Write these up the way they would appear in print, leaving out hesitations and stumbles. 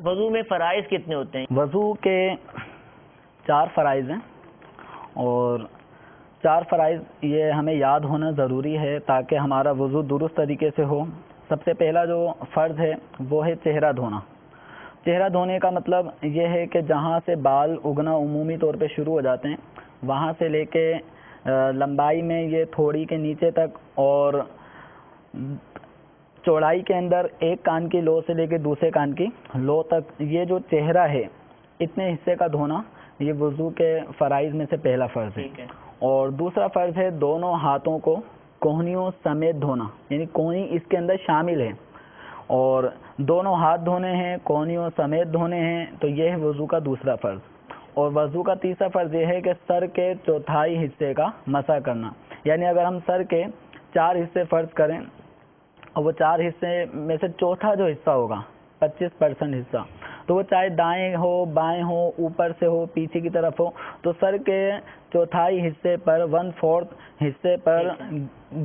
وضو میں فرائض کتنے ہوتے ہیں؟ وضو کے 4 فرائض ہیں، اور 4 فرائض یہ ہمیں یاد ہونا ضروری ہے تاکہ ہمارا وضو درست طریقے سے ہو۔ سب سے پہلا جو فرض ہے وہ ہے چہرہ دھونا۔ چہرہ دھونے کا مطلب یہ ہے کہ جہاں سے بال اگنا عمومی طور پہ شروع ہو جاتے ہیں، وہاں سے لے کے لمبائی میں یہ تھوڑی کے نیچے تک، اور چوڑائی کے اندر ایک کان کی لو سے لے کے دوسرے کان کی لو تک، یہ جو چہرہ ہے اتنے حصے کا دھونا، یہ وضو کے فرائض میں سے پہلا فرض ہے۔ اور دوسرا فرض ہے دونوں ہاتھوں کو کوہنیوں سمیت دھونا، یعنی کوہنی اس کے اندر شامل ہے، اور دونوں ہاتھ دھونے ہیں، کوہنیوں سمیت دھونے ہیں، تو یہ ہے وضو کا دوسرا فرض۔ اور وضو کا تیسرا فرض یہ ہے کہ سر کے چوتھائی حصے کا مسح کرنا، یعنی اگر ہم سر کے 4 حصے فرض کریں اور وہ 4 حصے میں سے چوتھا جو حصہ ہوگا 25% حصہ، تو وہ چاہے دائیں ہو بائیں ہو اوپر سے ہو پیچھے کی طرف ہو، تو سر کے چوتھائی حصے پر 1/4 حصے پر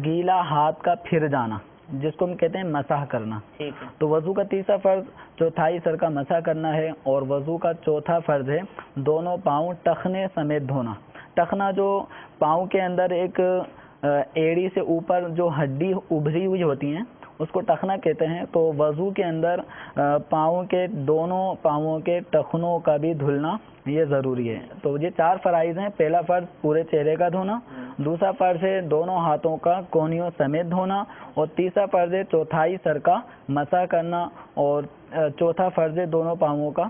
گیلا ہاتھ کا پھر جانا، جس کو ہم کہتے ہیں مسح کرنا۔ تو وضو کا تیسرا فرض چوتھائی سر کا مسح کرنا ہے، اور وضو کا چوتھا فرض ہے دونوں پاؤں ٹخنے سمیت دھونا۔ ٹخنا جو پاؤں کے اندر ایک ایڑی سے اوپر جو ہڈی ابھری ہوئی ہوتی ہیں اس کو ٹخنا کہتے ہیں، تو وضو کے اندر پاؤں کے دونوں پاؤں کے ٹخنوں کا بھی دھلنا یہ ضروری ہے۔ تو یہ 4 فرائض ہیں۔ پہلا فرض پورے چہرے کا دھونا، دوسرا فرض ہے دونوں ہاتھوں کا کونیوں سمیت دھونا، اور تیسرا فرض ہے چوتھائی سر کا مسح کرنا، اور چوتھا فرض ہے دونوں پاؤں کا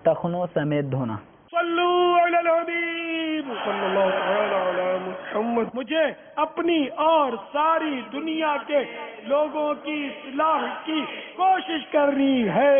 ٹخنوں سمیت دھونا۔ صلو علی الحبیب صلی اللہ تعالی علی محمد۔ مجھے اپنی اور ساری دنیا کے لوگوں کی اصلاح کی کوشش کرنی ہے۔